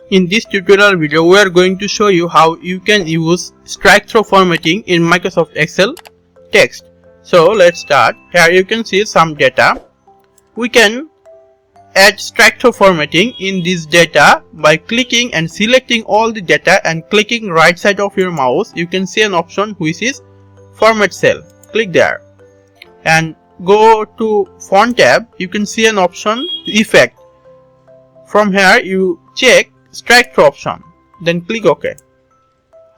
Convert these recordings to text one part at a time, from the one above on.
In this tutorial video, we are going to show you how you can use strike-through formatting in Microsoft Excel text. So let's start. Here you can see some data. We can add strike-through formatting in this data by clicking and selecting all the data and clicking right side of your mouse. You can see an option which is Format Cell. Click there and go to Font tab. You can see an option Effect. From here you check Strike-through option, then click OK.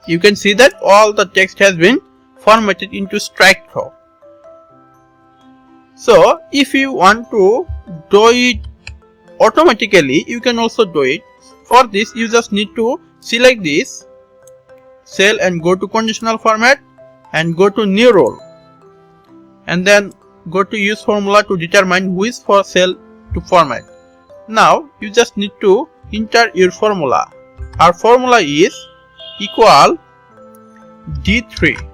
You can see that all the text has been formatted into strike-through. So if you want to do it automatically, you can also do it. For this, you just need to select this cell and go to conditional format and go to new row, and then go to use formula to determine which for cell to format. Now you just need to enter your formula. Our formula is equal D3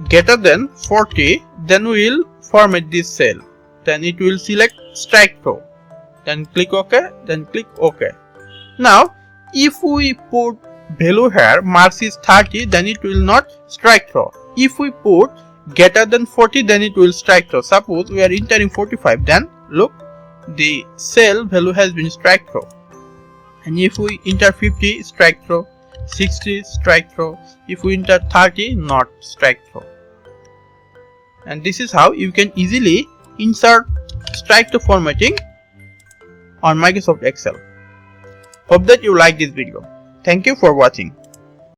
greater than 40. Then we will format this cell. Then it will select strike-through. Then click OK. Then click OK. Now if we put value here, marks is 30, then it will not strike-through. If we put greater than 40, then it will strike-through. Suppose we are entering 45, then look, the cell value has been strike-through. And if we enter 50, strike-through, 60, strike-through. If we enter 30, not strike-through. And this is how you can easily insert strike-through formatting on Microsoft Excel. Hope that you like this video. Thank you for watching.